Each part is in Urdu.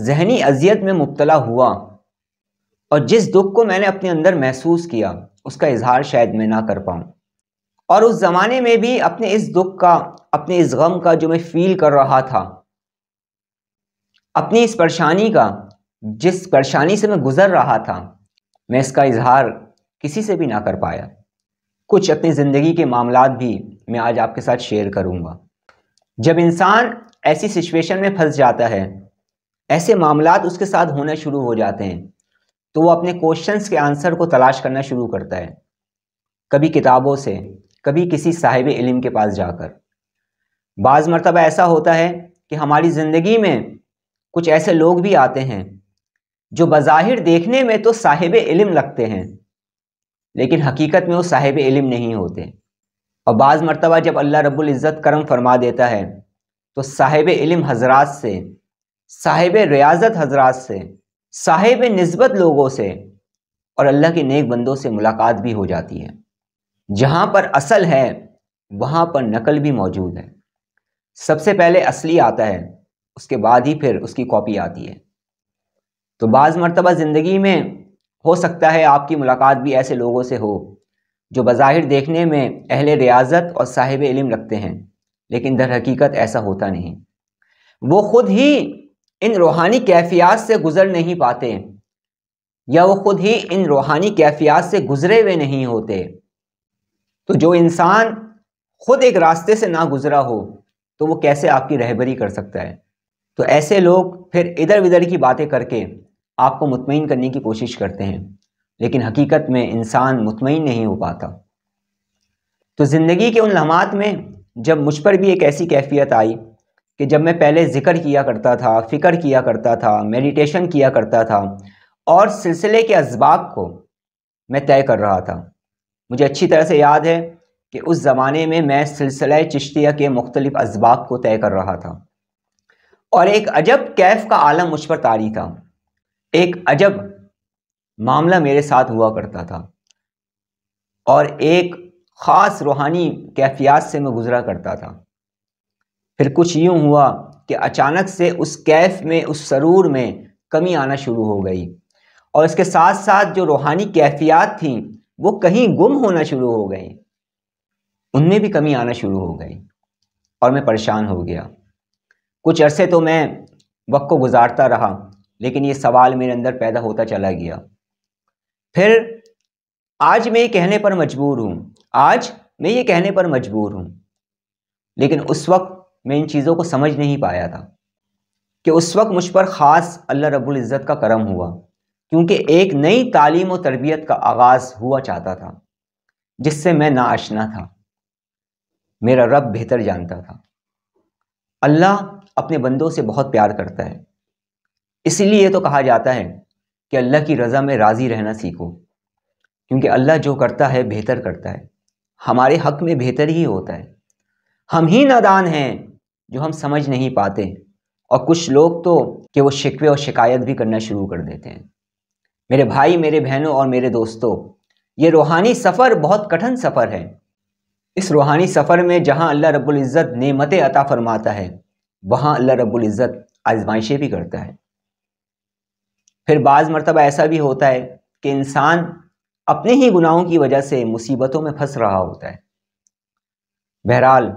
ذہنی اذیت میں مبتلا ہوا اور جس دکھ کو میں نے اپنے اندر محسوس کیا اس کا اظہار شاید میں نہ کر پاؤں، اور اس زمانے میں بھی اپنے اس دکھ کا، اپنے اس غم کا جو میں فیل کر رہا تھا، اپنی اس پریشانی کا، جس پریشانی سے میں گزر رہا تھا، میں اس کا اظہار کسی سے بھی نہ کر پایا۔ کچھ اپنی زندگی کے معاملات بھی میں آج آپ کے ساتھ شیئر کروں گا۔ جب انسان ایسی سچویشن میں پھنس جاتا ہے، ایسے معاملات اس کے ساتھ ہونا شروع ہو جاتے ہیں، تو وہ اپنے کوشچنس کے آنسر کو تلاش کرنا شروع کرتا ہے، کبھی کتابوں سے، کبھی کسی صاحب علم کے پاس جا کر۔ بعض مرتبہ ایسا ہوتا ہے کہ ہماری زندگی میں کچھ ایسے لوگ بھی آتے ہیں جو بظاہر دیکھنے میں تو صاحب علم لگتے ہیں، لیکن حقیقت میں وہ صاحب علم نہیں ہوتے۔ اور بعض مرتبہ جب اللہ رب العزت کرم فرما دیتا ہے تو صاحب علم حضرات سے، صاحب ریاضت حضرات سے، صاحب نسبت لوگوں سے اور اللہ کے نیک بندوں سے ملاقات بھی ہو جاتی ہے۔ جہاں پر اصل ہے وہاں پر نقل بھی موجود ہے۔ سب سے پہلے اصلی آتا ہے، اس کے بعد ہی پھر اس کی کاپی آتی ہے۔ تو بعض مرتبہ زندگی میں ہو سکتا ہے آپ کی ملاقات بھی ایسے لوگوں سے ہو جو بظاہر دیکھنے میں اہل ریاضت اور صاحب علم لگتے ہیں، لیکن در حقیقت ایسا ہوتا نہیں۔ وہ خود ہی ان روحانی کیفیات سے گزر نہیں پاتے، یا وہ خود ہی ان روحانی کیفیات سے گزرے ہوئے نہیں ہوتے۔ تو جو انسان خود ایک راستے سے نہ گزرا ہو تو وہ کیسے آپ کی رہبری کر سکتا ہے؟ تو ایسے لوگ پھر ادھر ادھر کی باتیں کر کے آپ کو مطمئن کرنے کی کوشش کرتے ہیں، لیکن حقیقت میں انسان مطمئن نہیں ہو پاتا۔ تو زندگی کے ان لمحات میں جب مجھ پر بھی ایک ایسی کیفیت آئی کہ جب میں پہلے ذکر کیا کرتا تھا، فکر کیا کرتا تھا، میڈیٹیشن کیا کرتا تھا اور سلسلے کے اسباق کو میں طے کر رہا تھا، مجھے اچھی طرح سے یاد ہے کہ اس زمانے میں میں سلسلہ چشتیہ کے مختلف اسباق کو طے کر رہا تھا، اور ایک عجب کیف کا عالم مجھ پر طاری تھا، ایک عجب معاملہ میرے ساتھ ہوا کرتا تھا، اور ایک خاص روحانی کیفیات سے میں گزرا کرتا تھا۔ پھر کچھ یوں ہوا کہ اچانک سے اس کیف میں، اس سرور میں کمی آنا شروع ہو گئی، اور اس کے ساتھ ساتھ جو روحانی کیفیات تھیں وہ کہیں گم ہونا شروع ہو گئیں، ان میں بھی کمی آنا شروع ہو گئی، اور میں پریشان ہو گیا۔ کچھ عرصے تو میں وقت کو گزارتا رہا، لیکن یہ سوال میرے اندر پیدا ہوتا چلا گیا۔ پھر آج میں یہ کہنے پر مجبور ہوں، لیکن اس وقت میں ان چیزوں کو سمجھ نہیں پایا تھا کہ اس وقت مجھ پر خاص اللہ رب العزت کا کرم ہوا، کیونکہ ایک نئی تعلیم و تربیت کا آغاز ہوا چاہتا تھا جس سے میں ناآشنا تھا۔ میرا رب بہتر جانتا تھا۔ اللہ اپنے بندوں سے بہت پیار کرتا ہے، اسی لیے تو کہا جاتا ہے کہ اللہ کی رضا میں راضی رہنا سیکھو، کیونکہ اللہ جو کرتا ہے بہتر کرتا ہے، ہمارے حق میں بہتر ہی ہوتا ہے۔ ہم ہی نادان ہیں جو ہم سمجھ نہیں پاتے، اور کچھ لوگ تو کہ وہ شکوے اور شکایت بھی کرنا شروع کر دیتے ہیں۔ میرے بھائی، میرے بہنوں اور میرے دوستوں، یہ روحانی سفر بہت کٹھن سفر ہے۔ اس روحانی سفر میں جہاں اللہ رب العزت نعمتیں عطا فرماتا ہے، وہاں اللہ رب العزت آزمائشیں بھی کرتا ہے۔ پھر بعض مرتبہ ایسا بھی ہوتا ہے کہ انسان اپنے ہی گناہوں کی وجہ سے مصیبتوں میں پھنس رہا ہوتا ہے۔ بہرحال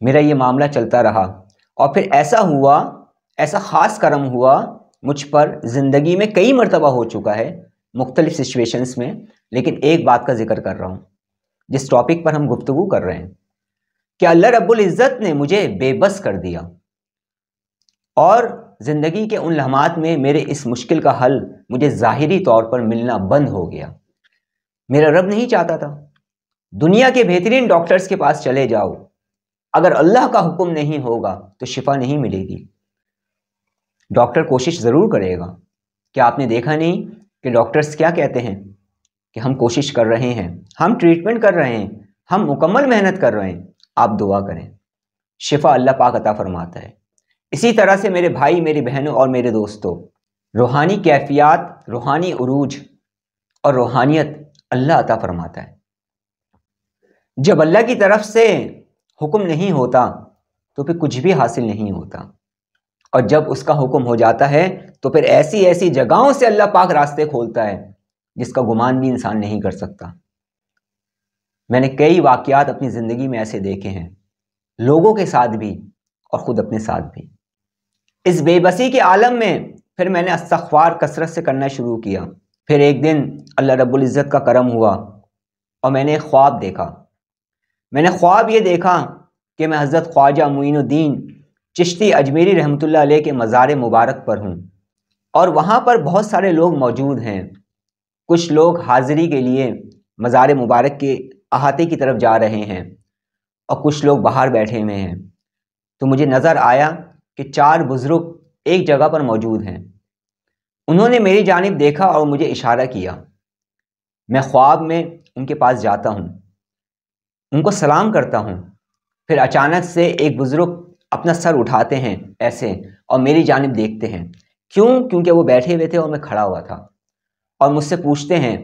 میرا یہ معاملہ چلتا رہا، اور پھر ایسا خاص کرم ہوا مجھ پر، زندگی میں کئی مرتبہ ہو چکا ہے مختلف سچویشنز میں، لیکن ایک بات کا ذکر کر رہا ہوں جس ٹاپک پر ہم گفتگو کر رہے ہیں، کہ اللہ رب العزت نے مجھے بے بس کر دیا، اور زندگی کے ان لمحات میں میرے اس مشکل کا حل مجھے ظاہری طور پر ملنا بند ہو گیا۔ میرا رب نہیں چاہتا تھا۔ دنیا کے بہترین ڈاکٹرز کے پاس چلے جاؤ، اگر اللہ کا حکم نہیں ہوگا تو شفا نہیں ملے گی۔ ڈاکٹر کوشش ضرور کرے گا، کیا آپ نے دیکھا نہیں کہ ڈاکٹرز کیا کہتے ہیں کہ ہم کوشش کر رہے ہیں، ہم ٹریٹمنٹ کر رہے ہیں، ہم مکمل محنت کر رہے ہیں، آپ دعا کریں، شفا اللہ پاک عطا فرماتا ہے۔ اسی طرح سے میرے بھائی، میری بہنوں اور میرے دوستوں، روحانی کیفیات، روحانی عروج اور روحانیت اللہ عطا فرماتا ہے۔ جب اللہ کی طرف سے حکم نہیں ہوتا تو پھر کچھ بھی حاصل نہیں ہوتا۔ اور جب اس کا حکم ہو جاتا ہے تو پھر ایسی ایسی جگہوں سے اللہ پاک راستے کھولتا ہے جس کا گمان بھی انسان نہیں کر سکتا۔ میں نے کئی واقعات اپنی زندگی میں ایسے دیکھے ہیں، لوگوں کے ساتھ بھی اور خود اپنے ساتھ بھی۔ اس بے بسی کے عالم میں پھر میں نے استغفار کثرت سے کرنا شروع کیا۔ پھر ایک دن اللہ رب العزت کا کرم ہوا اور میں نے ایک خواب دیکھا۔ میں نے خواب یہ دیکھا کہ میں حضرت خواجہ معین الدین چشتی اجمیری رحمۃ اللہ علیہ کے مزار مبارک پر ہوں، اور وہاں پر بہت سارے لوگ موجود ہیں۔ کچھ لوگ حاضری کے لیے مزار مبارک کے احاطے کی طرف جا رہے ہیں اور کچھ لوگ باہر بیٹھے ہوئے ہیں۔ تو مجھے نظر آیا کہ 4 بزرگ ایک جگہ پر موجود ہیں۔ انہوں نے میری جانب دیکھا اور مجھے اشارہ کیا۔ میں خواب میں ان کے پاس جاتا ہوں، ان کو سلام کرتا ہوں۔ پھر اچانک سے ایک بزرگ اپنا سر اٹھاتے ہیں ایسے اور میری جانب دیکھتے ہیں۔ کیونکہ وہ بیٹھے ہوئے تھے اور میں کھڑا ہوا تھا، اور مجھ سے پوچھتے ہیں